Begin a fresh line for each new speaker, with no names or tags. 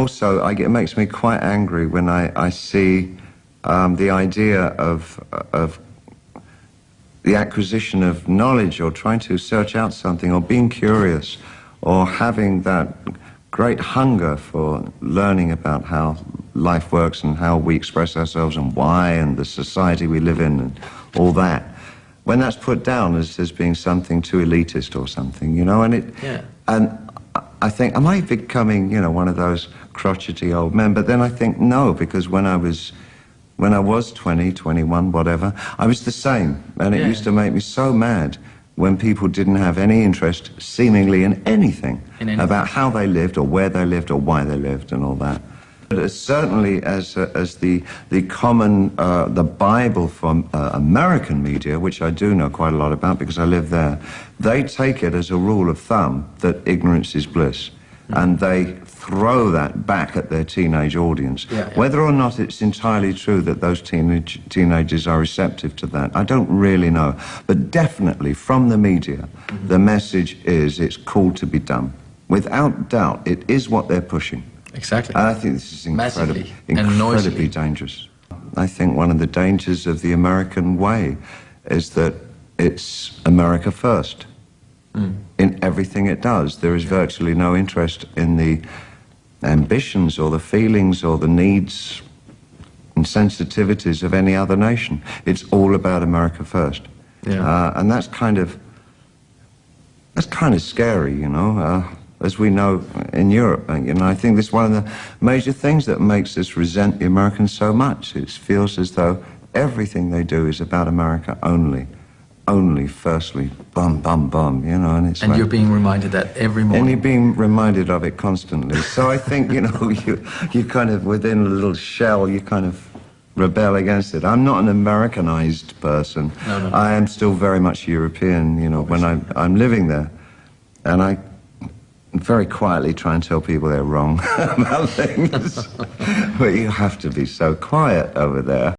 Also, it makes me quite angry when I see the idea of the acquisition of knowledge, or trying to search out something, or being curious, or having that great hunger for learning about how life works and how we express ourselves and why, and the society we live in and all that. When that's put down as being something too elitist or something, you know, and I think, am I becoming, you know, one of those crotchety old men? But then I think, no, because when I was 20, 21, whatever, I was the same. And it used to make me so mad when people didn't have any interest, seemingly, in anything about how they lived, or where they lived, or why they lived, and all that. But certainly as the common, the Bible for American media, which I do know quite a lot about because I live there, they take it as a rule of thumb that ignorance is bliss. And they throw that back at their teenage audience. Whether or not it's entirely true that those teenagers are receptive to that, I don't really know. But definitely from the media, the message is it's cool to be dumb. Without doubt, it is what they're pushing.
Exactly.
I think this is incredibly dangerous. I think one of the dangers of the American way is that it's America first. In everything it does. There is virtually no interest in the ambitions or the feelings or the needs and sensitivities of any other nation. It's all about America first. And that's kind of scary, you know, as we know in Europe. You know, I think this is one of the major things that makes us resent the Americans so much. It feels as though everything they do is about America only. Only, firstly, bum, bum, bum, you know, and it's
and like, you're being reminded that every morning.
And you're being reminded of it constantly. So I think, you know, you kind of, within a little shell, you kind of rebel against it. I'm not an Americanized person.
No.
I am still very much European, you know,
Obviously.
when I'm living there. And I very quietly try and tell people they're wrong about things. But you have to be so quiet over there.